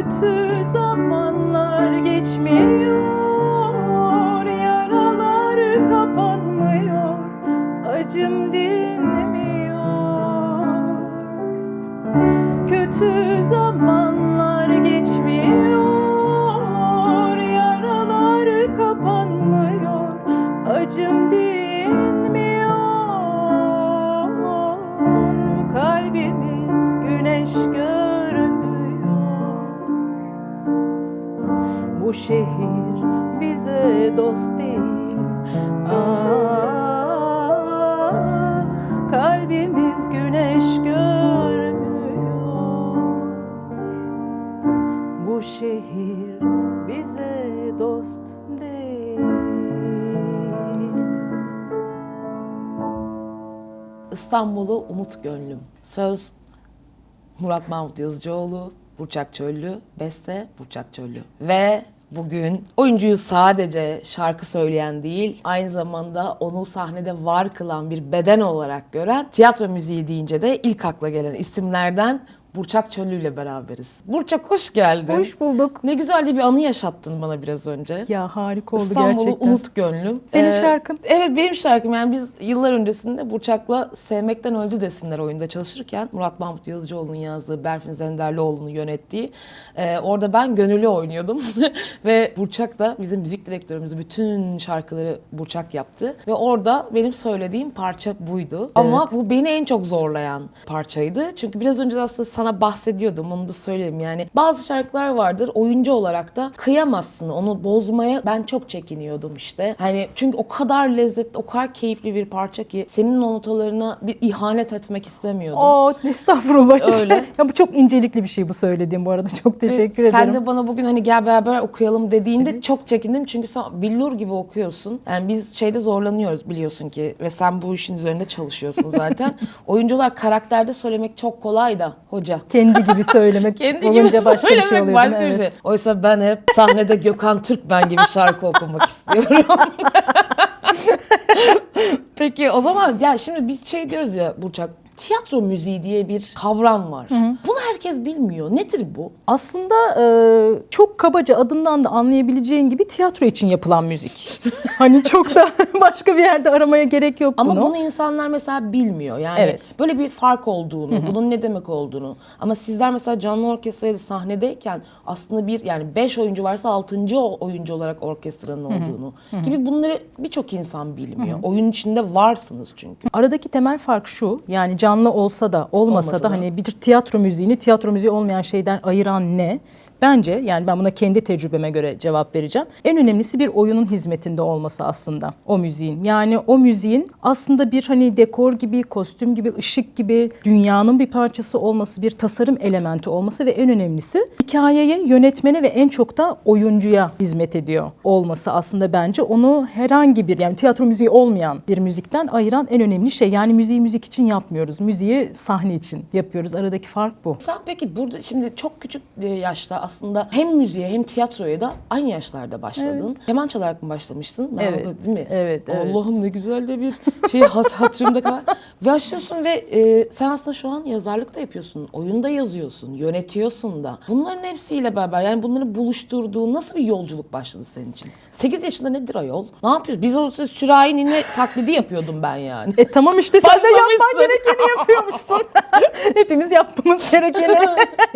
Kötü zamanlar geçmiyor, yaralar kapanmıyor, acım dinmiyor. Kötü zamanlar geçmiyor, yaralar kapanmıyor, acım dinmiyor. Kalbimiz güneş görmüyor. Bu şehir bize dost değil. Ah, kalbimiz güneş görmüyor. Bu şehir bize dost değil. İstanbul'u unut gönlüm. Söz Murat Mahmut Yazıcıoğlu, Burçak Çöllü, beste Burçak Çöllü. Ve bugün oyuncuyu sadece şarkı söyleyen değil, aynı zamanda onu sahnede var kılan bir beden olarak gören, tiyatro müziği deyince de ilk akla gelen isimlerden Burçak Çöllü ile beraberiz. Burçak hoş geldin. Hoş bulduk. Ne güzel de bir anı yaşattın bana biraz önce. Ya harika oldu İstanbul'u gerçekten. unut gönlüm. Senin şarkın. Evet benim şarkım. Yani biz yıllar öncesinde Burçak'la Sevmekten Öldü Desinler oyunda çalışırken Murat Mahmut Yazıcıoğlu'nun yazdığı, Berfin Zenderlioğlu'nun yönettiği orada ben gönüllü oynuyordum. Ve Burçak da bizim müzik direktörümüz, bütün şarkıları Burçak yaptı. Ve orada benim söylediğim parça buydu. Ama bu beni en çok zorlayan parçaydı. Çünkü biraz önce aslında sana bahsediyordum, onu da söyleyeyim. Yani bazı şarkılar vardır, oyuncu olarak da kıyamazsın, onu bozmaya ben çok çekiniyordum işte. Hani çünkü o kadar lezzetli, o kadar keyifli bir parça ki senin o notalarına bir ihanet etmek istemiyordum. Aa, estağfurullah. Öyle. Ya bu çok incelikli bir şey bu söylediğim bu arada. Çok teşekkür ederim. Sen de bana bugün hani gel beraber okuyalım dediğinde çok çekindim. Çünkü sen billur gibi okuyorsun. Yani biz şeyde zorlanıyoruz biliyorsun ki ve sen bu işin üzerinde çalışıyorsun zaten. Oyuncular karakterde söylemek çok kolay da hoca. Kendi gibi söylemek Kendi gibi olunca başka bir şey söylemek oluyor. başka değil mi? bir şey. Evet. Oysa ben hep sahnede Gökhan Türkmen gibi şarkı okumak istiyorum. Peki o zaman ya şimdi biz şey diyoruz ya Burçak, tiyatro müziği diye bir kavram var. Bunu herkes bilmiyor. Nedir bu? Aslında çok kabaca adından da anlayabileceğin gibi tiyatro için yapılan müzik. Hani çok da başka bir yerde aramaya gerek yok Ama bunu. bunu insanlar mesela bilmiyor. Yani Evet. böyle bir fark olduğunu, bunun ne demek olduğunu. Ama sizler mesela canlı orkestrayla sahnedeyken aslında yani 5 oyuncu varsa 6. oyuncu olarak orkestranın olduğunu gibi bunları birçok insan bilmiyor. Oyun içinde varsınız çünkü. Aradaki temel fark şu, yani canlı olsa da olmasa da hani bir tiyatro müziğini tiyatro müziği olmayan şeyden ayıran ne? Bence yani ben buna kendi tecrübeme göre cevap vereceğim. En önemlisi bir oyunun hizmetinde olması aslında o müziğin. Yani o müziğin aslında bir hani dekor gibi, kostüm gibi, ışık gibi dünyanın bir parçası olması, bir tasarım elementi olması ve en önemlisi hikayeye, yönetmene ve en çok da oyuncuya hizmet ediyor olması aslında bence onu herhangi bir yani tiyatro müziği olmayan bir müzikten ayıran en önemli şey. Yani müziği müzik için yapmıyoruz. Müziği sahne için yapıyoruz. Aradaki fark bu. Sen peki burada şimdi çok küçük yaşta aslında hem müziğe hem tiyatroya da aynı yaşlarda başladın. Keman çalarak mı başlamıştın? Evet. Değil mi? Evet. Allah'ım ne güzel de bir şey hatırımda kalan. Başlıyorsun ve sen aslında şu an yazarlık da yapıyorsun. Oyunda yazıyorsun, yönetiyorsun da. Bunların hepsiyle beraber yani bunları buluşturduğun nasıl bir yolculuk başladı senin için? 8 yaşında nedir ayol? Ne yapıyoruz? Biz o sırada sürahi nine taklidi yapıyordum ben yani. Tamam işte sen de yapman Başlamışsın. gerekeni yapıyormuşsun. Hepimiz yapmamız gerekeni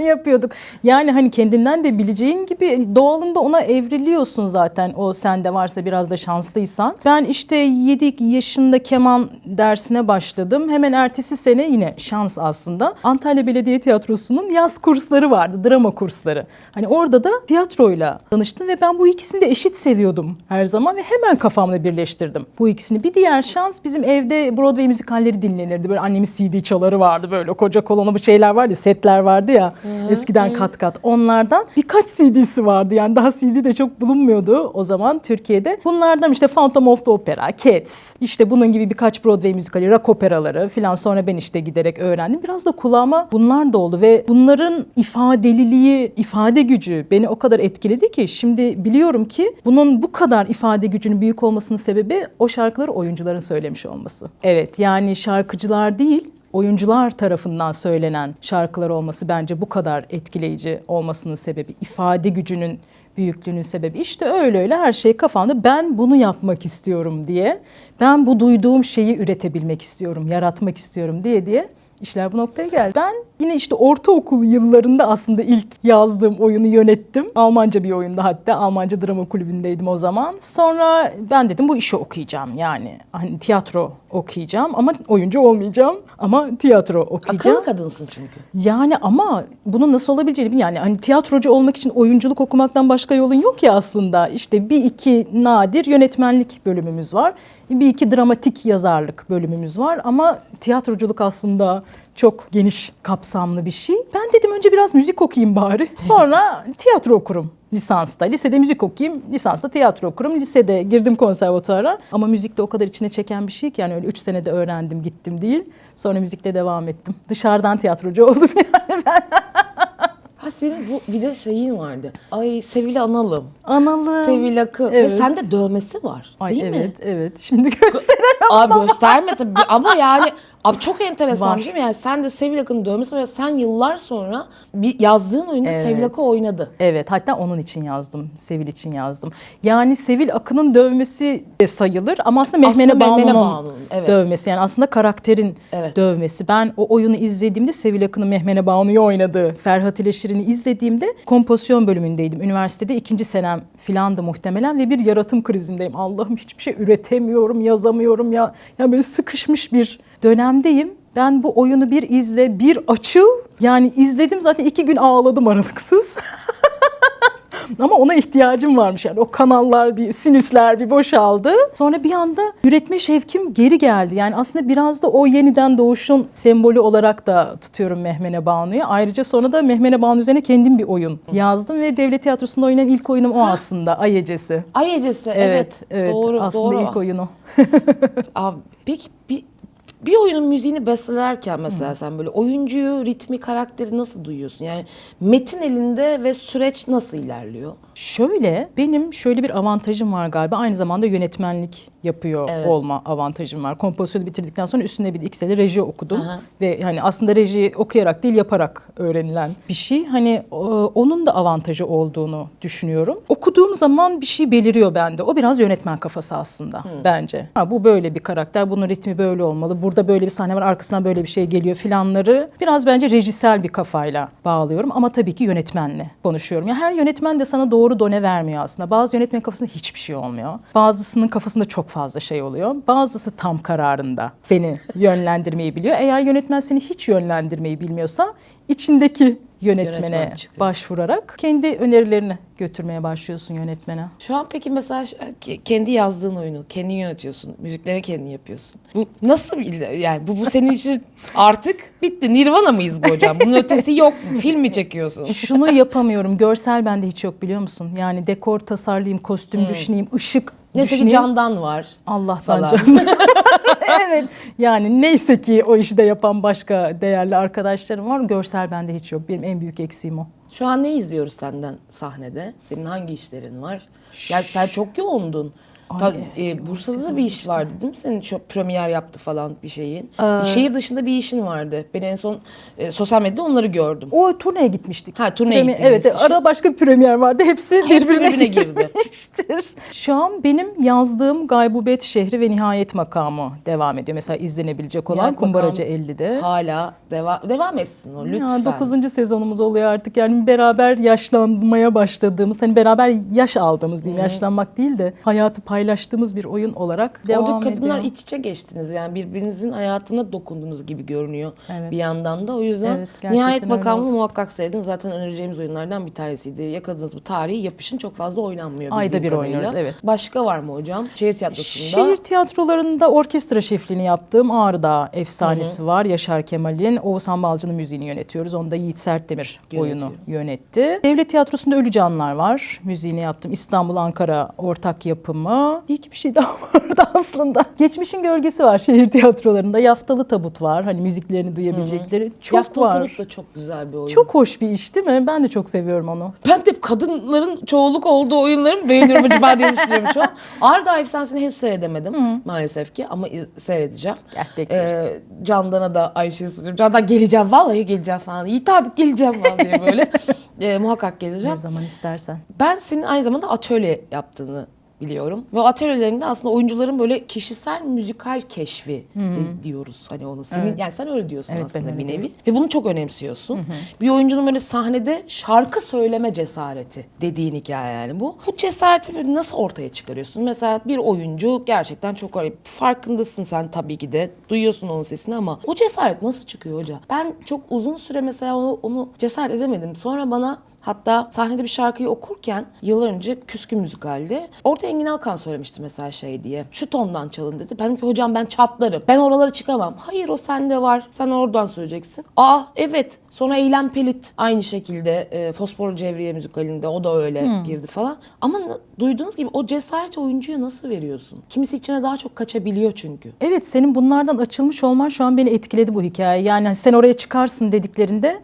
yapıyorduk. Yani hani kendinden de bileceğin gibi doğalında ona evriliyorsun zaten o sende varsa biraz da şanslıysan. Ben işte 7 yaşında keman dersine başladım. Hemen ertesi sene yine şans aslında. Antalya Belediye Tiyatrosu'nun yaz kursları vardı, drama kursları. Hani orada da tiyatroyla tanıştım ve ben bu ikisini de eşit seviyordum her zaman ve hemen kafamla birleştirdim bu ikisini. Bir diğer şans bizim evde Broadway müzikalleri dinlenirdi. Böyle annemin CD çaları vardı böyle koca kolonlu bu şeyler vardı, setler vardı ya eskiden kat kat. Onlardan birkaç CD'si vardı yani daha CD de çok bulunmuyordu o zaman Türkiye'de. Bunlardan işte Phantom of the Opera, Cats, işte bunun gibi birkaç Broadway müzikali, rock operaları filan sonra ben işte giderek öğrendim. Biraz da kulağıma bunlar da oldu ve bunların ifadeliliği, ifade gücü beni o kadar etkiledi ki şimdi biliyorum ki bunun bu kadar ifade gücünün büyük olmasının sebebi o şarkıları oyuncuların söylemiş olması. Evet yani şarkıcılar değil, oyuncular tarafından söylenen şarkılar olması bence bu kadar etkileyici olmasının sebebi, ifade gücünün büyüklüğünün sebebi. İşte öyle her şey kafamda, ben bunu yapmak istiyorum diye, ben bu duyduğum şeyi üretebilmek istiyorum, yaratmak istiyorum diye işler bu noktaya geldi. Ben yine işte ortaokul yıllarında aslında ilk yazdığım oyunu yönettim. Almanca bir oyunda, hatta Almanca drama kulübündeydim o zaman. Sonra ben dedim bu işi okuyacağım, yani hani tiyatro okuyacağım ama oyuncu olmayacağım, ama tiyatro okuyacağım. Akıllı kadınsın çünkü. Yani ama bunun nasıl olabileceğini bilmiyorum. Yani hani tiyatrocu olmak için oyunculuk okumaktan başka yolun yok ya aslında. İşte bir iki nadir yönetmenlik bölümümüz var. Bir iki dramatik yazarlık bölümümüz var ama tiyatroculuk aslında çok geniş kapsamlı bir şey. Ben dedim önce biraz müzik okuyayım bari. Sonra tiyatro okurum lisansta. Lisede müzik okuyayım, lisansta tiyatro okurum. Lisede girdim konservatuara. Ama müzik de o kadar içine çeken bir şey ki yani öyle 3 senede öğrendim gittim değil. Sonra müzikle devam ettim. Dışarıdan tiyatrocu oldum yani ben. Ha, senin bu bir de şeyin vardı. Ay, Sevil Analım. Analım. Sevil Akı. Evet. Ve sende dövmesi var. Ay değil evet, mi? evet. Şimdi gösteremem. Abi gösterme tabii ama yani abi çok enteresan Var. bir şey mi? Yani sen de Sevil Akı'nın dövmesi var. Sen yıllar sonra bir yazdığın oyunda Evet. Sevil Akı oynadı. Evet, hatta onun için yazdım. Sevil için yazdım. Yani Sevil Akın'ın dövmesi de sayılır ama aslında Mehmene Banu'nun evet. dövmesi. Yani aslında karakterin Evet. dövmesi. Ben o oyunu izlediğimde, Sevil Akın'ın Mehmene Banu'yu oynadığı Ferhat ile Şirin'i izlediğimde kompozisyon bölümündeydim. Üniversitede 2. senem filandı muhtemelen ve bir yaratım krizindeyim. Allah'ım hiçbir şey üretemiyorum, yazamıyorum ya. Yani böyle sıkışmış bir dönemdeyim. Ben bu oyunu bir izle, bir açıl. Yani izledim zaten 2 gün ağladım aralıksız. Ama ona ihtiyacım varmış yani, o kanallar, bir sinüsler bir boşaldı. Sonra bir anda üretme şevkim geri geldi. Yani aslında biraz da o yeniden doğuşun sembolü olarak da tutuyorum Mehmene Banu'yu. Ayrıca sonra da Mehmene Banu üzerine kendim bir oyun yazdım ve Devlet Tiyatrosu'nda oynayan ilk oyunum o aslında, Ay Ecesi. Ay Ecesi, evet. Doğru, aslında doğru. ilk oyunu. Abi, peki bir oyunun müziğini bestelerken mesela sen böyle oyuncuyu, ritmi, karakteri nasıl duyuyorsun? Yani metin elinde ve süreç nasıl ilerliyor? Şöyle, benim şöyle bir avantajım var galiba. Aynı zamanda yönetmenlik yapıyor olma avantajım var. Kompozisyonu bitirdikten sonra üstüne bir 2 sene reji okudum. Aha. Ve hani aslında reji okuyarak değil, yaparak öğrenilen bir şey. Hani onun da avantajı olduğunu düşünüyorum. Okuduğum zaman bir şey beliriyor bende. O biraz yönetmen kafası aslında bence. Ha, bu böyle bir karakter, bunun ritmi böyle olmalı. Burada böyle bir sahne var, arkasından böyle bir şey geliyor filanları. Biraz bence rejisel bir kafayla bağlıyorum ama tabii ki yönetmenle konuşuyorum. Ya her yönetmen de sana doğru done vermiyor aslında. Bazı yönetmen kafasında hiçbir şey olmuyor. Bazısının kafasında çok fazla şey oluyor. Bazısı tam kararında seni yönlendirmeyi biliyor. Eğer yönetmen seni hiç yönlendirmeyi bilmiyorsa içindeki yönetmene Yönetmen çıkıyor. başvurarak kendi önerilerini götürmeye başlıyorsun yönetmene. Şu an peki mesela kendi yazdığın oyunu kendin yönetiyorsun, müzikleri kendin yapıyorsun. Bu nasıl bir yani bu senin için artık bitti. Nirvana mıyız bu hocam? Bunun ötesi yok mu? Film mi çekiyorsun? Şunu yapamıyorum. Görsel bende hiç yok, biliyor musun? Yani dekor tasarlayayım, kostüm düşüneyim, ışık Neyse ki düşüneyim. Candan var. Allah'tan falan. canım. Evet. Yani neyse ki o işi de yapan başka değerli arkadaşlarım var. Görsel bende hiç yok. Benim en büyük eksiğim o. Şu an ne izliyoruz senden sahnede? Senin hangi işlerin var? Yani sen çok yoğundun. Bursa'da da bir iş vardı değil mi? Senin çok premier yaptı falan bir şeyin. Şehir dışında bir işin vardı. Ben en son sosyal medyada onları gördüm. O turneye gitmiştik. Ha, turneye gittiniz. Evet, arada başka bir premier vardı. Hepsi birbirine girdi. Şu an benim yazdığım Gaybubet Şehri ve Nihayet Makamı devam ediyor. Mesela izlenebilecek olan Nihayet Kumbaracı Makamı 50'de. Hala devam etsin o lütfen. Ya 9. sezonumuz oluyor artık. Yani beraber yaşlanmaya başladığımız, hani beraber yaş aldığımız diyeyim. Yaşlanmak değil de hayatı paylaştığımız bir oyun olarak devam ediyor. Orada kadınlar iç içe geçtiniz. Yani birbirinizin hayatına dokundunuz gibi görünüyor Evet. bir yandan da. O yüzden Evet, gerçekten Nihayet öyle Makamı'nı oldu. muhakkak seyredin. Zaten önereceğimiz oyunlardan bir tanesiydi. Yakaladığınız bu tarihi yapışın, çok fazla oynanmıyor Ayda bildiğim bir kadarıyla. oynuyoruz, evet. Başka var mı hocam? Şehir tiyatrosunda. Şehir tiyatrolarında orkestra şefliğini yaptığım Ağrıdağ efsanesi var. Yaşar Kemal'in. Oğuzhan Balcı'nın müziğini yönetiyoruz. Onu da Yiğit Sertdemir oyunu yönetti. Devlet Tiyatrosu'nda Ölü Canlar var. Müziğini yaptım. İstanbul, Ankara ortak yapımı. Aa, iyi ki bir şey daha vardı aslında. Geçmişin gölgesi var şehir tiyatrolarında. Yaftalı Tabut var. Hani müziklerini duyabilecekleri çok Yaftalı var. Tabut da çok güzel bir oyun. Çok hoş bir iş değil mi? Ben de çok seviyorum onu. Ben de hep kadınların çoğunluk olduğu oyunları mı beğeniyorum acaba diye düşünüyorum şu an. Arda Efsanesi'ni henüz seyredemedim maalesef ki ama seyredeceğim. Gel, bekleriz. Candan'a da Ayşe'ye soruyorum. Candan geleceğim, vallahi geleceğim falan. İyi tabii geleceğim falan diye böyle. Muhakkak geleceğim. Ne zaman istersen. Ben senin aynı zamanda atölye yaptığını biliyorum. Ve o atölyelerinde aslında oyuncuların böyle kişisel müzikal keşfi diyoruz. Hani onu senin Evet. yani sen öyle diyorsun Evet, aslında ben bir öyle nevi. Ve bunu çok önemsiyorsun. Bir oyuncunun böyle sahnede şarkı söyleme cesareti dediğin hikaye yani bu. Bu cesareti böyle nasıl ortaya çıkarıyorsun? Mesela bir oyuncu gerçekten çok farkındasın sen tabii ki de. Duyuyorsun onun sesini ama o cesaret nasıl çıkıyor hoca? Ben çok uzun süre mesela onu cesaret edemedim. Sonra bana hatta sahnede bir şarkıyı okurken yıllar önce Küskün müzikalde orada Engin Alkan söylemişti mesela şey diye. Şu tondan çalın dedi. Ben dedim ki hocam ben çatlarım. Ben oralara çıkamam. Hayır o sende var. Sen oradan söyleyeceksin. Aa evet. Sonra Eylem Pelit aynı şekilde Fosforlu Cevriye müzikalinde o da öyle girdi falan. Ama duyduğunuz gibi o cesareti oyuncuya nasıl veriyorsun? Kimisi içine daha çok kaçabiliyor çünkü. Evet, senin bunlardan açılmış olman şu an beni etkiledi bu hikaye. Yani sen oraya çıkarsın dediklerinde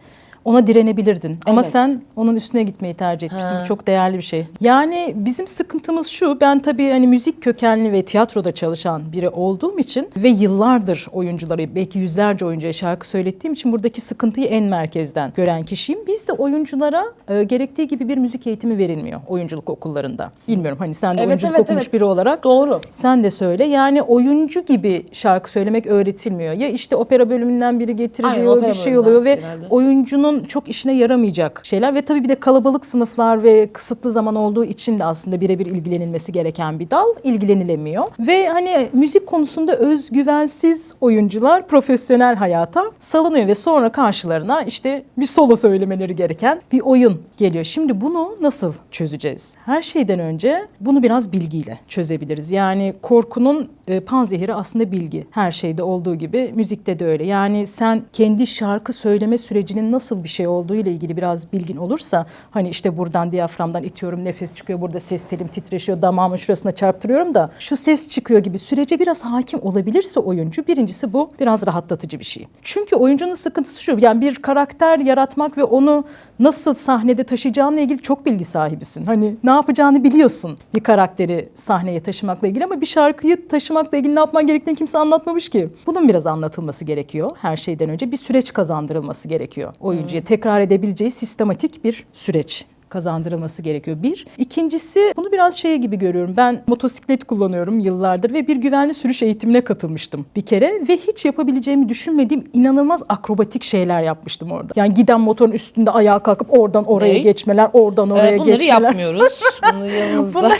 ona direnebilirdin. Ama Evet. sen onun üstüne gitmeyi tercih etmişsin. Ha. Bu çok değerli bir şey. Yani bizim sıkıntımız şu. Ben tabii hani müzik kökenli ve tiyatroda çalışan biri olduğum için ve yıllardır oyuncuları, belki yüzlerce oyuncuya şarkı söylettiğim için buradaki sıkıntıyı en merkezden gören kişiyim. Bizde oyunculara gerektiği gibi bir müzik eğitimi verilmiyor oyunculuk okullarında. Bilmiyorum hani sen de Evet, oyunculuk evet, okumuş evet. biri olarak. Doğru. Sen de söyle. Yani oyuncu gibi şarkı söylemek öğretilmiyor. Ya işte opera bölümünden biri Aynen, getiriliyor, opera bir şey bölümünden oluyor ve genelde. oyuncunun çok işine yaramayacak şeyler ve tabii bir de kalabalık sınıflar ve kısıtlı zaman olduğu için de aslında birebir ilgilenilmesi gereken bir dal ilgilenilemiyor. Ve hani müzik konusunda özgüvensiz oyuncular profesyonel hayata salınıyor ve sonra karşılarına işte bir solo söylemeleri gereken bir oyun geliyor. Şimdi bunu nasıl çözeceğiz? Her şeyden önce bunu biraz bilgiyle çözebiliriz. Yani korkunun panzehiri aslında bilgi. Her şeyde olduğu gibi müzikte de öyle. Yani sen kendi şarkı söyleme sürecinin nasıl bir şey olduğu ile ilgili biraz bilgin olursa hani işte buradan diyaframdan itiyorum, nefes çıkıyor, burada ses telim titreşiyor, damağımın şurasına çarptırıyorum da şu ses çıkıyor gibi sürece biraz hakim olabilirse oyuncu, birincisi bu biraz rahatlatıcı bir şey. Çünkü oyuncunun sıkıntısı şu, yani bir karakter yaratmak ve onu nasıl sahnede taşıyacağınla ilgili çok bilgi sahibisin. Hani ne yapacağını biliyorsun bir karakteri sahneye taşımakla ilgili ama bir şarkıyı taşımakla ilgili ne yapman gerektiğini kimse anlatmamış ki. Bunun biraz anlatılması gerekiyor her şeyden önce. Bir süreç kazandırılması gerekiyor oyuncuya. Tekrar edebileceği sistematik bir süreç kazandırılması gerekiyor. Bir. İkincisi bunu biraz şey gibi görüyorum. Ben motosiklet kullanıyorum yıllardır ve bir güvenli sürüş eğitimine katılmıştım bir kere ve hiç yapabileceğimi düşünmediğim inanılmaz akrobatik şeyler yapmıştım orada. Yani giden motorun üstünde ayağa kalkıp oradan oraya Ne? geçmeler, oradan oraya Bunları geçmeler. yapmıyoruz. Bunu yanımızda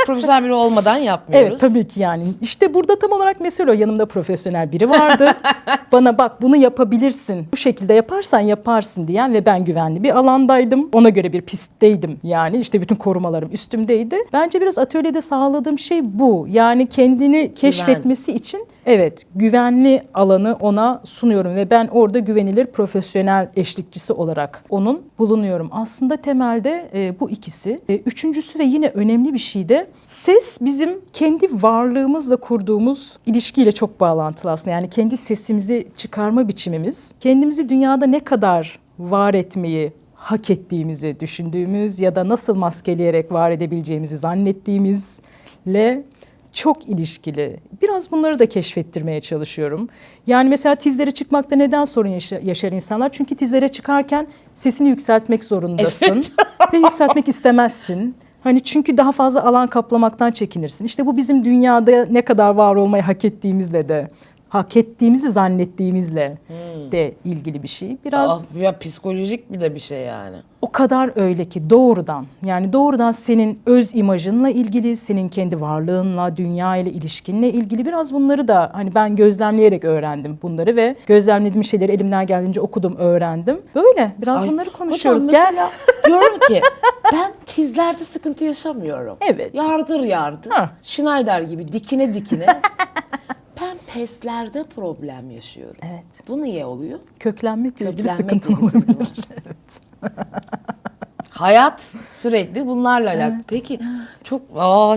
profesyonel biri olmadan yapmıyoruz. Evet tabii ki yani. İşte burada tam olarak mesele o. Yanımda profesyonel biri vardı. Bana bak bunu yapabilirsin. Bu şekilde yaparsan yaparsın diyen ve ben güvenli bir alandaydım. Ona göre bir pistteydim yani. İşte bütün korumalarım üstümdeydi. Bence biraz atölyede sağladığım şey bu. Yani kendini keşfetmesi için evet güvenli alanı ona sunuyorum ve ben orada güvenilir profesyonel eşlikçisi olarak onun bulunuyorum. Aslında temelde bu ikisi. Üçüncüsü ve yine önemli bir şey de ses bizim kendi varlığımızla kurduğumuz ilişkiyle çok bağlantılı aslında. Yani kendi sesimizi çıkarma biçimimiz, kendimizi dünyada ne kadar var etmeyi hak ettiğimizi düşündüğümüz ya da nasıl maskeleyerek var edebileceğimizi zannettiğimizle çok ilişkili. Biraz bunları da keşfettirmeye çalışıyorum. Yani mesela tizlere çıkmakta neden sorun yaşar insanlar? Çünkü tizlere çıkarken sesini yükseltmek zorundasın. Evet. Ve yükseltmek istemezsin. Hani çünkü daha fazla alan kaplamaktan çekinirsin. İşte bu bizim dünyada ne kadar var olmayı hak ettiğimizle de, hak ettiğimizi zannettiğimizle de ilgili bir şey. Biraz ya psikolojik bir de bir şey yani. o kadar öyle ki doğrudan, yani doğrudan senin öz imajınla ilgili, senin kendi varlığınla, dünya ile ilişkinle ilgili biraz bunları da hani ben gözlemleyerek öğrendim bunları ve gözlemlediğim şeyleri elimden geldiğince okudum, öğrendim. Böyle biraz bunları konuşuyoruz. Hocam mesela diyorum ki ben tizlerde sıkıntı yaşamıyorum. Evet. Yardır yardır. Ha. Schneider gibi dikine dikine. Ben peslerde problem yaşıyorum. Evet. Bu niye oluyor? Köklenmekle ilgili Köklenmek sıkıntı ilgili olabilir. sıkıntı var. Evet. Hayat sürekli bunlarla alakalı. Peki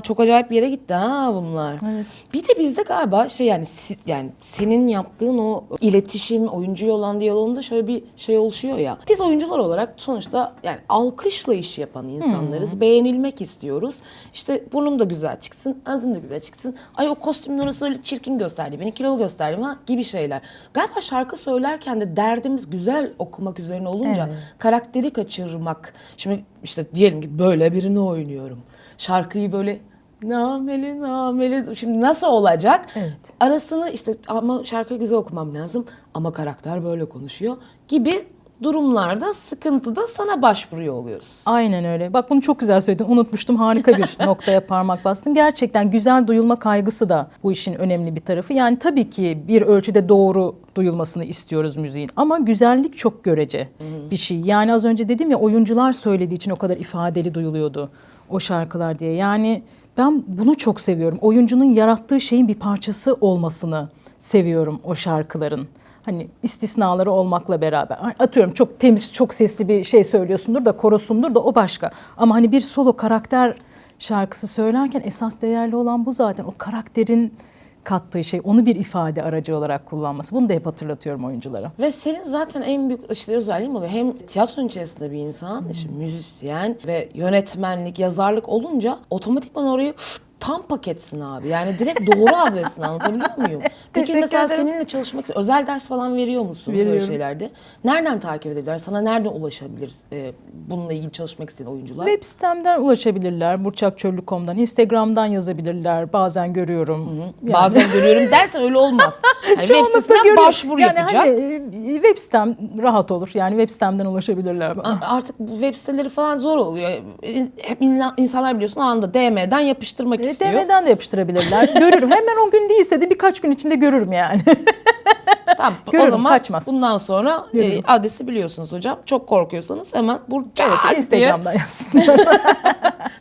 çok acayip bir yere gitti ha bunlar. Evet. Bir de bizde galiba yani senin yaptığın o iletişim, oyuncuya olan diyaloğunda şöyle bir şey oluşuyor ya. Biz oyuncular olarak sonuçta yani alkışla iş yapan insanlarız. Beğenilmek istiyoruz. İşte burnum da güzel çıksın, ağzım da güzel çıksın. Ay o kostümün orası öyle çirkin gösterdi, beni kilolu gösterdi ha gibi şeyler. Galiba şarkı söylerken de derdimiz güzel okumak üzerine olunca karakteri kaçırmak. Şimdi işte diyelim ki böyle birini oynuyorum. Şarkıyı böyle nameli nameli. Şimdi nasıl olacak? Evet. Arasını işte ama şarkıyı güzel okumam lazım ama karakter böyle konuşuyor gibi durumlarda sıkıntıda sana başvuruyor oluyoruz. Aynen öyle. Bak bunu çok güzel söyledin. Unutmuştum. Harika bir noktaya parmak bastın. Gerçekten güzel duyulma kaygısı da bu işin önemli bir tarafı. Yani tabii ki bir ölçüde doğru duyulmasını istiyoruz müziğin. Ama güzellik çok görece bir şey. Yani az önce dedim ya, oyuncular söylediği için o kadar ifadeli duyuluyordu o şarkılar diye. Yani ben bunu çok seviyorum. Oyuncunun yarattığı şeyin bir parçası olmasını seviyorum o şarkıların. Hani istisnaları olmakla beraber. Atıyorum çok temiz, çok sesli bir şey söylüyorsundur da, korosundur da, o başka. Ama hani bir solo karakter şarkısı söylerken esas değerli olan bu zaten. O karakterin kattığı şey, onu bir ifade aracı olarak kullanması. Bunu da hep hatırlatıyorum oyunculara. Ve senin zaten en büyük işte özelliğin oluyor. Hem tiyatronun içerisinde bir insan, işte müzisyen ve yönetmenlik, yazarlık olunca otomatikman orayı tam paketsin abi. Yani direkt doğru adresin, anlatabiliyor muyum? Peki Teşekkür mesela ederim. seninle çalışmak için özel ders falan veriyor musun böyle Veriyorum. şeylerde? Nereden takip edebilirler? Sana nereden ulaşabilir bununla ilgili çalışmak isteyen oyuncular? Web sitemden ulaşabilirler. Burçakçöllü.com'dan, Instagram'dan yazabilirler. Bazen görüyorum. Yani. Bazen görüyorum dersen öyle olmaz. Hani web Çoğunlukla sitesinden görüyorum. başvuru yani yapacak. Hani, web sitem rahat olur. Yani web sitemden ulaşabilirler bana. Artık bu web siteleri falan zor oluyor. Hep insanlar biliyorsun o anda DM'den yapıştırmak istiyor. DM'den de yapıştırabilirler. Görürüm. Hemen o gün değilse de birkaç gün içinde görürüm yani. Tamam, Görürüm, o zaman kaçmaz. bundan sonra Görürüm. adresi biliyorsunuz hocam. Çok korkuyorsanız hemen Burçak Evet, diye. Instagram'dan yazsınlar.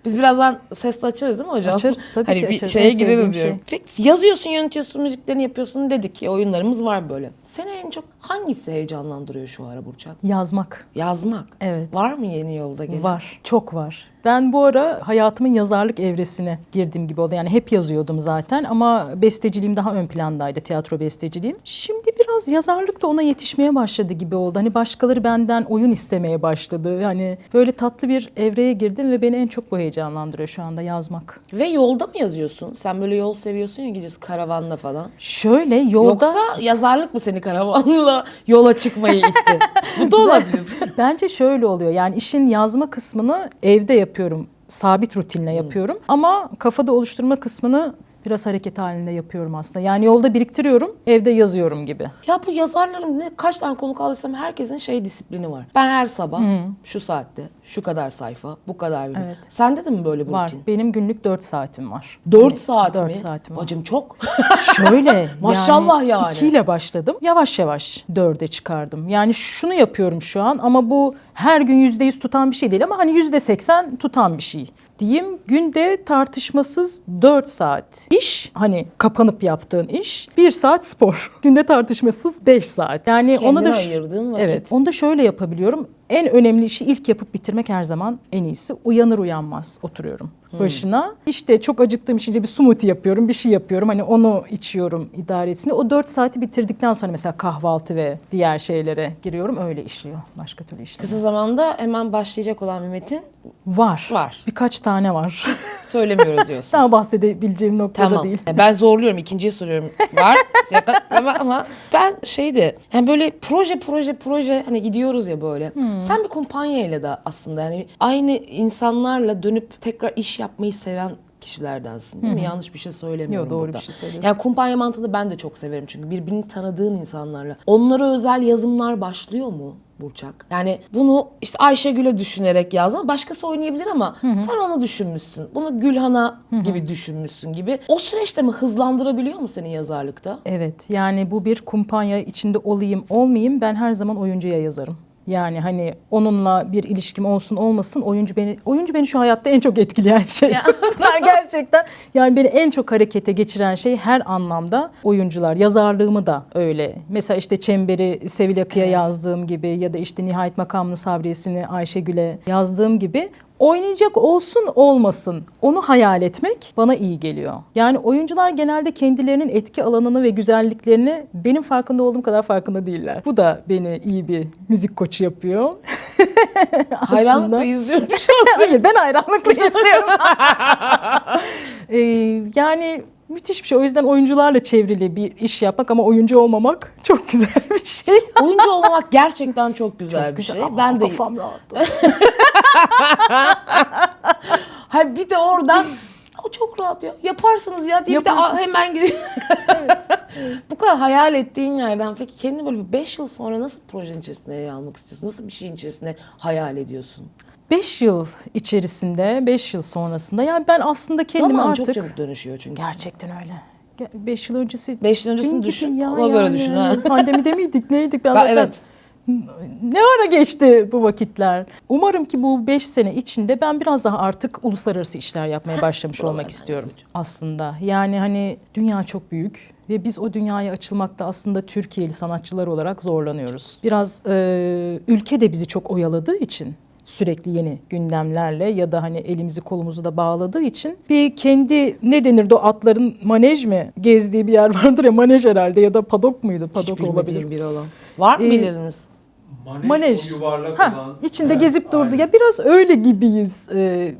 Biz birazdan sesle açarız değil mi hocam? Açarız, tabii hani ki bir açarız. şeye En gireriz sevdiğim diyorum. Peki yazıyorsun, yönetiyorsun, müziklerini yapıyorsun dedik ki oyunlarımız var böyle. Seni en çok hangisi heyecanlandırıyor şu ara Burçak? Yazmak. Yazmak. Evet. Var mı yeni yolda gelen? Var. Çok var. Ben bu ara hayatımın yazarlık evresine girdiğim gibi oldu. Yani hep yazıyordum zaten ama besteciliğim daha ön plandaydı, tiyatro besteciliğim. Şimdi biraz yazarlık da ona yetişmeye başladı gibi oldu. Hani başkaları benden oyun istemeye başladı. Hani böyle tatlı bir evreye girdim ve beni en çok bu heyecanlandırıyor şu anda, yazmak. Ve yolda mı yazıyorsun? Sen böyle yol seviyorsun ya, gidiyorsun karavanla falan. Şöyle yolda... Yoksa yazarlık mı seni karavanla yola çıkmaya itti? Bu da olabilir. Bence şöyle oluyor. Yani işin yazma kısmını evde yapıyorum. Sabit rutinle yapıyorum. Ama kafada oluşturma kısmını biraz hareket halinde yapıyorum aslında. Yani yolda biriktiriyorum, evde yazıyorum gibi. Ya bu yazarların kaç tane konuk aldıysam herkesin disiplini var. Ben her sabah şu saatte, şu kadar sayfa, bu kadar video. Evet. Sende de mi böyle bir Var. rutin? Benim günlük 4 saatim var. 4 saat 4 mi? saatim var. Bacım çok. Şöyle Maşallah yani. 2 ile başladım. Yavaş yavaş 4'e çıkardım. Yani şunu yapıyorum şu an ama bu her gün %100 tutan bir şey değil ama hani %80 tutan bir şey diyeyim. Günde tartışmasız 4 saat iş, hani kapanıp yaptığın iş, 1 saat spor. Günde tartışmasız 5 saat. Yani Kendine onu da ayırdığın vakit. Evet. Onu da şöyle yapabiliyorum. En önemli işi ilk yapıp bitirmek her zaman en iyisi. Uyanır uyanmaz oturuyorum başına. İşte çok acıktığım için bir smoothie yapıyorum, bir şey yapıyorum. Hani onu içiyorum idaresinde. O 4 saati bitirdikten sonra mesela kahvaltı ve diğer şeylere giriyorum. Öyle işliyor. Başka türlü işliyor. Kısa zamanda hemen başlayacak olan bir metin Var. Var. Birkaç tane var. söylemiyoruz diyorsun. Daha bahsedebileceğim noktada Tamam. değil. Ben zorluyorum. İkinciyi soruyorum. Var. ama ben yani böyle proje hani gidiyoruz ya böyle. Sen bir kumpanyayla da aslında yani aynı insanlarla dönüp tekrar iş yapmayı seven kişilerdensin değil mi? Yanlış bir şey söylemiyorum Yok, doğru burada. bir şey söylüyorsun. Yani kumpanya mantığını ben de çok severim çünkü birbirini tanıdığın insanlarla. Onlara özel yazımlar başlıyor mu Burçak? Yani bunu işte Ayşegül'e düşünerek yaz ama başkası oynayabilir ama sen onu düşünmüşsün. Bunu Gülhan'a gibi düşünmüşsün gibi. O süreçte mi hızlandırabiliyor mu seni yazarlıkta? Evet, yani bu bir kumpanya içinde olayım olmayayım, ben her zaman oyuncuya yazarım. Yani hani onunla bir ilişkim olsun olmasın oyuncu beni şu hayatta en çok etkileyen şey. Ya. Bunlar gerçekten yani beni en çok harekete geçiren şey her anlamda oyuncular. Yazarlığımı da öyle. Mesela işte Çember'i Sevil Akı'ya yazdığım gibi ya da işte Nihayet Makamlı Sabriyesini Ayşegül'e yazdığım gibi oynayacak olsun olmasın onu hayal etmek bana iyi geliyor. Yani oyuncular genelde kendilerinin etki alanını ve güzelliklerini benim farkında olduğum kadar farkında değiller. Bu da beni iyi bir müzik koçu yapıyor. Hayranlıkla izliyorum. Hayır, ben hayranlıkla izliyorum. Yani müthiş bir şey. O yüzden oyuncularla çevrili bir iş yapmak ama oyuncu olmamak çok güzel bir şey. Oyuncu olmamak gerçekten çok güzel Çok bir şey. ama Ben de kafam rahat. Hayır, bir de oradan o çok rahat ya. Yaparsınız ya diye bir de Yaparsın. hemen giriyor. Bu kadar hayal ettiğin yerden peki kendini böyle bir 5 yıl sonra nasıl bir projenin içerisinde yer almak istiyorsun? Nasıl bir şeyin içerisinde hayal ediyorsun? 5 yıl içerisinde, 5 yıl sonrasında yani ben aslında kendimi Zaman artık çok çabuk dönüşüyor çünkü. gerçekten öyle. 5 yıl öncesi 5 yıl öncesini dün gibi düşün, ya ona göre yani. düşün ha. Pandemide miydik, neydik? Ben Ben, zaten evet. ne ara geçti bu vakitler? Umarım ki bu 5 sene içinde ben biraz daha artık uluslararası işler yapmaya başlamış olmak istiyorum aslında. Yani hani dünya çok büyük ve biz o dünyaya açılmakta aslında Türkiye'li sanatçılar olarak zorlanıyoruz. Biraz ülke de bizi çok oyaladığı için sürekli yeni gündemlerle ya da hani elimizi kolumuzu da bağladığı için bir kendi ne denirdi o atların manej mi gezdiği bir yer vardır ya manej herhalde ya da padok muydu? Hiç Padok bilmediğim olabilir. bir alan. Var mı bileniniz? Manej. O yuvarlak Ha, olan. içinde Evet, gezip durdu. aynen. Ya biraz öyle gibiyiz.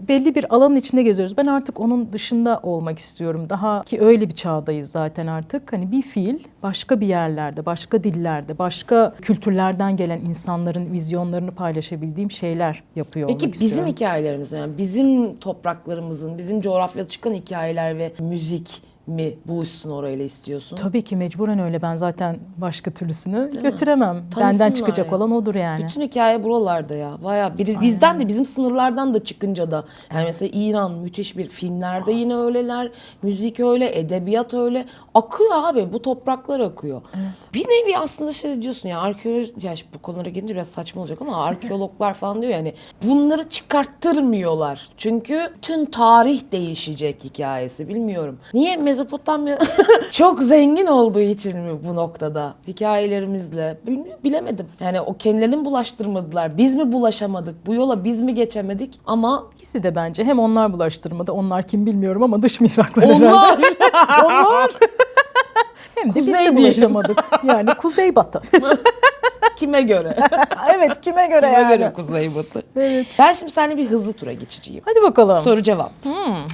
Belli bir alanın içinde geziyoruz. Ben artık onun dışında olmak istiyorum. Daha ki öyle bir çağdayız zaten artık. Hani bir fiil başka bir yerlerde, başka dillerde, başka kültürlerden gelen insanların vizyonlarını paylaşabildiğim şeyler yapıyor Peki olmak bizim istiyorum. hikayelerimiz yani bizim topraklarımızın, bizim coğrafyada çıkan hikayeler ve müzik mi buluşsun orayla istiyorsun? Tabii ki mecburen öyle. Ben zaten başka türlüsünü götüremem. Tanısınlar Benden çıkacak ya. olan odur yani. Bütün hikaye buralarda ya. Bayağı bizden de bizim sınırlardan da çıkınca da. Yani mesela İran müthiş bir filmlerde yine öyleler. Müzik öyle, edebiyat öyle. Akıyor abi. Bu topraklar akıyor. Bir nevi aslında şey diyorsun ya arkeoloji ya bu konulara gelince biraz saçma olacak ama arkeologlar falan diyor yani bunları çıkarttırmıyorlar. Çünkü tüm tarih değişecek hikayesi bilmiyorum. Niye Mezopotamya çok zengin olduğu için mi bu noktada hikayelerimizle bilemedim. Yani o kendilerini bulaştırmadılar. Biz mi bulaşamadık? Bu yola biz mi geçemedik? Ama İkisi de bence. Hem onlar bulaştırmadı. Onlar kim bilmiyorum ama dış mihraklar herhalde. onlar Onlar. Hem de biz Kuzey de diyelim. bulaşamadık. Yani kuzey batı. kime göre? Evet kime göre Kime yani. göre kuzey batı? Evet. Ben şimdi seninle bir hızlı tura geçeceğim. Hadi bakalım. Soru cevap.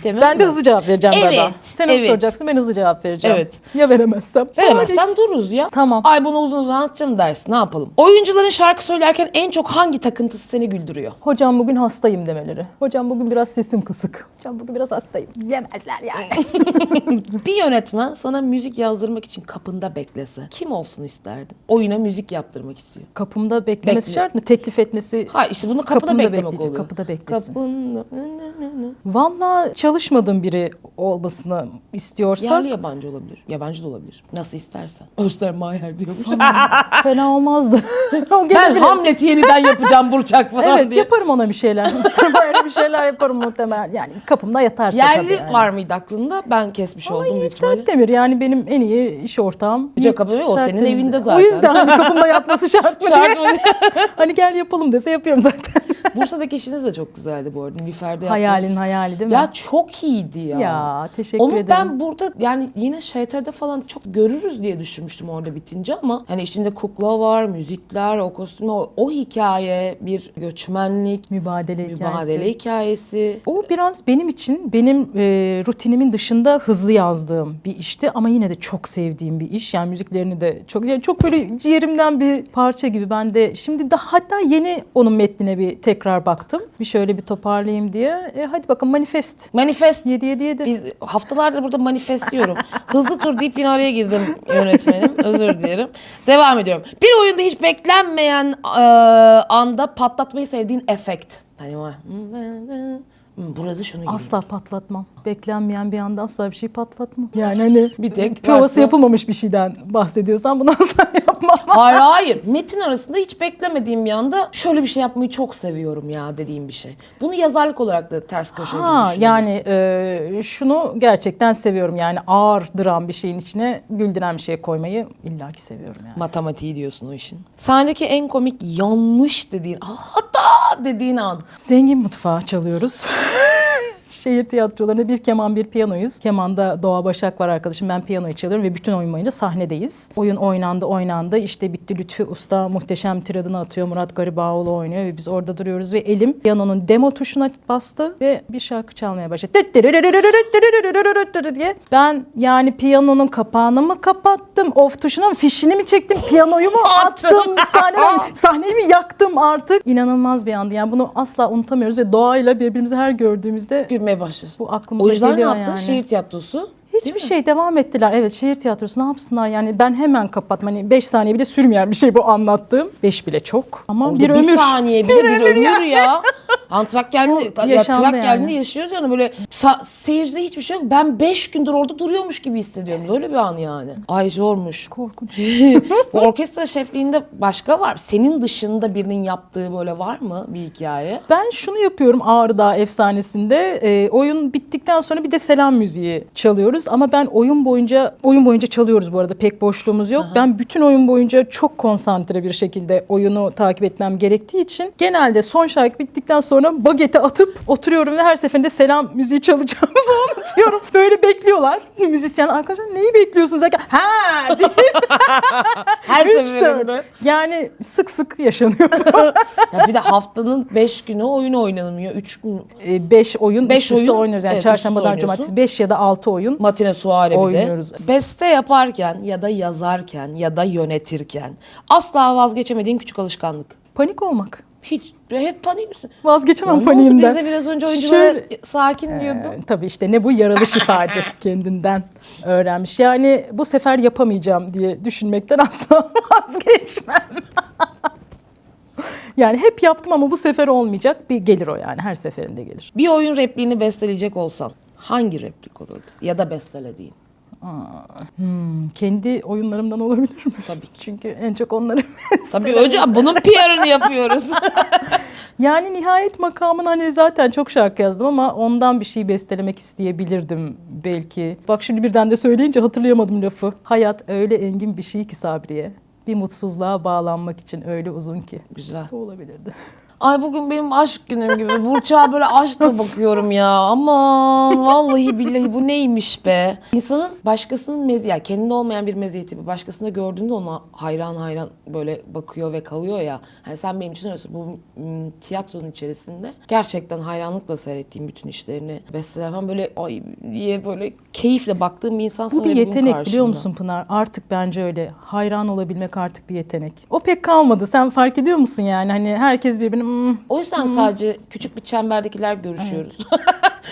Demem Ben de mi? hızlı cevap vereceğim Evet, galiba. Sen hızlı evet. soracaksın ben hızlı cevap vereceğim. Evet. Ya veremezsem? Veremezsen dururuz ya. Tamam. Ay bunu uzun uzun anlatacağım dersin. Ne yapalım? Oyuncuların şarkı söylerken en çok hangi takıntısı seni güldürüyor? Hocam bugün hastayım demeleri. Hocam bugün biraz sesim kısık. Hocam bugün biraz hastayım. Yemezler yani. Bir yönetmen sana müzik yazdırmak için kapında beklese kim olsun isterdin? Oyuna müzik yaptırmak istiyor. Kapımda beklemesi Bekle. şart mı? Teklif etmesi. Ha işte bunu kapıda Kapımda beklemek bekleyecek, oluyor. kapıda beklesin. Kapında. Vallahi çalışmadığım biri olmasını istiyorsak Yerli yabancı olabilir. Yabancı da olabilir. Nasıl istersen. Özlem Mayer diyormuş. fena olmazdı. O Ben gelebilir. Hamlet'i yeniden yapacağım Burçak falan Evet diye. yaparım ona bir şeyler. Böyle bir şeyler yaparım muhtemelen. Yani kapımda yatarsa Yerli tabii yani. var mıydı aklında? Ben kesmiş oldum büyük ihtimalle. Sertdemir yani benim en iyi iş ortağım. Jacob Ömer, o senin Sertdemir. evinde zaten. O yüzden hani kapımda yatması şart mı Şarkı diye. Hani gel yapalım dese yapıyorum zaten. Bursa'daki işiniz de çok güzeldi bu arada. Nilüfer'de yaptığınız. Hayalin hayali değil mi? Ya çok iyiydi ya. Ya, teşekkür Onu ederim. ben burada yani yine ŞT'de falan çok görürüz diye düşünmüştüm orada bitince ama hani içinde kukla var, müzikler, o kostümler, o hikaye, bir göçmenlik, Mübadele mübadele hikayesi. O biraz benim için benim rutinimin dışında hızlı yazdığım bir işti ama yine de çok sevdiğim bir iş. Yani müziklerini de çok yani çok böyle ciğerimden bir parça gibi. Ben de şimdi hatta yeni onun metnine bir tekrar baktım. Bir şöyle bir toparlayayım diye. Hadi bakalım manifest. Manifest. 7-7-7. Biz haftalardır burada manifest diyorum. Hızlı tur deyip yine araya girdim yönetmenim. Özür dilerim. Devam ediyorum. Bir oyunda hiç beklenmeyen anda patlatmayı sevdiğin efekt. Hani var. Burada şunu giriyor. Asla patlatmam. Beklenmeyen bir anda asla bir şey patlatmam. Yani hani Bir tek provası varsa- yapılmamış bir şeyden bahsediyorsan bunu asla yapmam. Hayır. Metin arasında hiç beklemediğim bir anda şöyle bir şey yapmayı çok seviyorum ya dediğim bir şey. Bunu yazarlık olarak da ters köşe gibi düşünüyoruz. Yani şunu gerçekten seviyorum. Yani ağır dram bir şeyin içine güldüren bir şey koymayı illaki seviyorum yani. Matematiği diyorsun o işin. Sahnedeki en komik yanlış dediğin, hata dediğin an. Zengin mutfağı çalıyoruz. Şehir tiyatrolarında bir keman bir piyanoyuz. Kemanda Doğa Başak var arkadaşım. Ben piyanoyu çalıyorum ve bütün oyun boyunca sahnedeyiz. Oyun oynandı. İşte bitti, Lütfü Usta muhteşem tiradını atıyor. Murat Garibağoğlu oynuyor ve biz orada duruyoruz ve elim piyanonun demo tuşuna bastı ve bir şarkı çalmaya başladı. Diye. Ben yani piyanonun kapağını mı kapattım? Off tuşunun fişini mi çektim? Piyanoyu mu attım? Sahneyi mi yaktım artık? İnanılmaz bir andı. Yani bunu asla unutamıyoruz ve doğayla birbirimizi her gördüğümüzde Gülmeye başlıyorsun. bu aklımıza Oyuncular ne geliyor yaptı? yani. Şehir tiyatrosu. Hiçbir şey devam ettiler. Evet, şehir tiyatrosu ne yapsınlar yani, ben hemen kapattım. Hani 5 saniye bile sürmeyen bir şey bu anlattığım. 5 bile çok. Ama Orada bir bir ömür. saniye bile bir ömür ya. Antrak geldiğinde, yaşandı Trak yani. geldiğinde yaşıyoruz yani böyle seyircide hiçbir şey yok. Ben 5 gündür orada duruyormuş gibi hissediyorum. Böyle bir an yani. Ay zormuş. Korkunç. Bu orkestra şefliğinde başka var. Senin dışında birinin yaptığı böyle var mı bir hikaye? Ben şunu yapıyorum Ağrı Dağı Efsanesi'nde. Oyun bittikten sonra bir de selam müziği çalıyoruz. Ama ben oyun boyunca çalıyoruz bu arada. Pek boşluğumuz yok. Ben bütün oyun boyunca çok konsantre bir şekilde oyunu takip etmem gerektiği için genelde son şarkı bittikten sonra bagete atıp oturuyorum ve her seferinde selam müziği çalacağımızı unutuyorum. Böyle bekliyorlar. Müzisyen arkadaşlar neyi bekliyorsunuz? Ha diye. Her 3-4. seferinde. Yani sık sık yaşanıyor. Ya bir de haftanın 5 günü oyun oynanmıyor. 3 gün 5 oyun Beş üst üste oyun, oynuyoruz. Yani evet, üst üste çarşambadan oynuyorsun. cumartesi 5 ya da 6 oyun. matine suare bir de. Oynuyoruz. Beste yaparken ya da yazarken ya da yönetirken asla vazgeçemediğin küçük alışkanlık. Panik olmak. Hiç hep panik misin? Vazgeçemem Ne oldu paniğimden. bize biraz önce oyunculara Şöyle- sakin diyordun. Tabii işte ne bu yaralı şifacı kendinden öğrenmiş. Yani bu sefer yapamayacağım diye düşünmekten asla vazgeçmem. Yani hep yaptım ama bu sefer olmayacak. Bir gelir o yani, her seferinde gelir. Bir oyun repliğini besteleyecek olsan hangi replik olurdu? Ya da bestelediğin. Kendi oyunlarımdan olabilir mi? Tabii ki. Çünkü en çok onları Tabii hocam bunun PR'ını yapıyoruz. Yani nihayet makamın hani zaten çok şarkı yazdım ama ondan bir şey bestelemek isteyebilirdim belki. Bak şimdi birden de söyleyince hatırlayamadım lafı. Hayat öyle engin bir şey ki Sabriye. Bir mutsuzluğa bağlanmak için öyle uzun ki. Güzel. Bu olabilirdi. Ay bugün benim aşk günüm gibi. Burçak'a böyle aşkla bakıyorum ya. Aman vallahi billahi bu neymiş be. İnsanın başkasının meziyeti, kendinde olmayan bir meziyeti bir başkasında gördüğünde ona hayran böyle bakıyor ve kalıyor ya. Hani sen benim için öylesin. Bu tiyatronun içerisinde gerçekten hayranlıkla seyrettiğim bütün işlerini, besteler falan böyle ay diye böyle keyifle baktığım bir insansın. Bu bir ve bugün yetenek biliyor karşımda. musun Pınar? Artık bence öyle. Hayran olabilmek artık bir yetenek. O pek kalmadı. Sen fark ediyor musun yani? Hani herkes birbirini O yüzden sadece küçük bir çemberdekiler görüşüyoruz.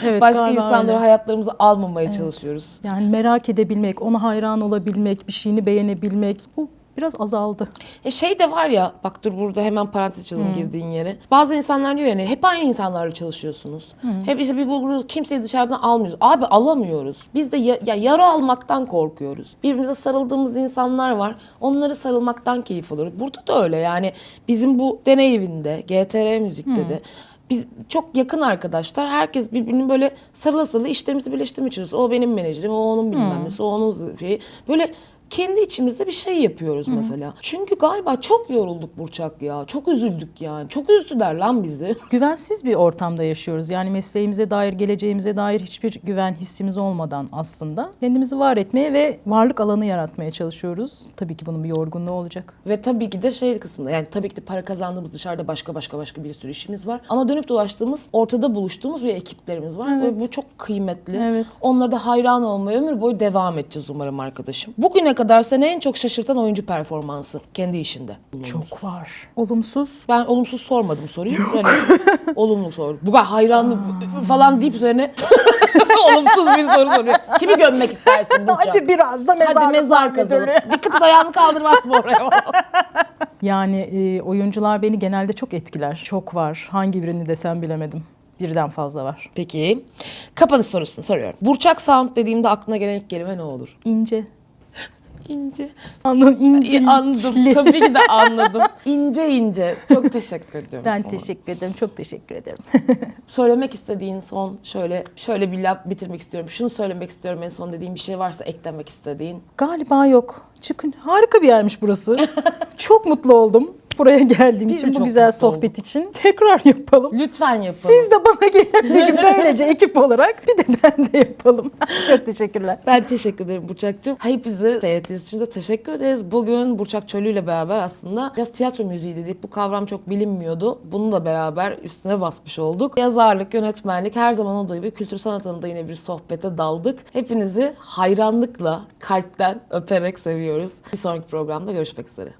evet, Başka galiba insanları öyle. hayatlarımıza almamaya çalışıyoruz. Yani merak edebilmek, ona hayran olabilmek, bir şeyini beğenebilmek bu biraz azaldı. Şey de var ya, bak dur burada hemen parantez açalım girdiğin yere. Bazı insanlar diyor yani hep aynı insanlarla çalışıyorsunuz. Hep işte bir grubu kimseyi dışarıdan almıyoruz. Abi alamıyoruz. Biz de yara almaktan korkuyoruz. Birbirimize sarıldığımız insanlar var. Onları sarılmaktan keyif alıyoruz. Burada da öyle yani bizim bu deney evinde, GTR Müzik'te de biz çok yakın arkadaşlar. Herkes birbirini böyle sarıla sarıla işlerimizi birleştirmeye çalışıyoruz. O benim menajerim, o onun bilmem nesi, o onun şeyi. Böyle kendi içimizde bir şey yapıyoruz mesela. Çünkü galiba çok yorulduk Burçak ya. Çok üzüldük yani. Çok üzdüler lan bizi. Güvensiz bir ortamda yaşıyoruz. Yani mesleğimize dair, geleceğimize dair hiçbir güven hissimiz olmadan aslında kendimizi var etmeye ve varlık alanı yaratmaya çalışıyoruz. Tabii ki bunun bir yorgunluğu olacak. Ve tabii ki de şey kısmında yani tabii ki de para kazandığımız dışarıda başka bir sürü işimiz var. Ama dönüp dolaştığımız, ortada buluştuğumuz bir ekiplerimiz var. Evet. Ve bu çok kıymetli. Evet. Onlara da hayran olmaya ömür boyu devam edeceğiz umarım arkadaşım. Bugüne kadar seni en çok şaşırtan oyuncu performansı kendi işinde. Çok var. Olumsuz. Ben olumsuz sormadım soruyu. Yani olumlu sordum. Bu kadar hayranlık falan deyip üzerine olumsuz bir soru soruyor. Kimi gömmek istersin Burçak? Hadi biraz da Hadi mezar kazalım. Dikkat et ayağını kaldırmaz mı oraya? Yani oyuncular beni genelde çok etkiler. Çok var. Hangi birini desem bilemedim. birden fazla var. Peki. Kapanış sorusunu soruyorum. Burçak Sound dediğimde aklına gelen ilk kelime ne olur? İnce. İnce. Anladım. İnce. Anladım. Tabii ki de anladım. İnce ince. Çok teşekkür ediyorum Ben sana. teşekkür ederim. Çok teşekkür ederim. Söylemek istediğin son şöyle bir laf bitirmek istiyorum. Şunu söylemek istiyorum en son dediğin bir şey varsa eklemek istediğin. Galiba yok. Çıkın. Harika bir yermiş burası. Çok mutlu oldum buraya geldiğim Biz de için, bu çok güzel mutlu sohbet olduk. için. Tekrar yapalım. Lütfen yapın. Siz de bana gelin böylece ekip olarak, bir de ben de yapalım. Çok teşekkürler. Ben teşekkür ederim Burçak'cığım. Hepinize seyrettiğiniz için de teşekkür ederiz. Bugün Burçak Çölü ile beraber aslında biraz tiyatro müziği dedik. Bu kavram çok bilinmiyordu. Bunu da beraber üstüne basmış olduk. Yazarlık, yönetmenlik, her zaman olduğu gibi kültür sanat alanında yine bir sohbete daldık. Hepinizi hayranlıkla, kalpten öperek seviyoruz. Bir sonraki programda görüşmek üzere.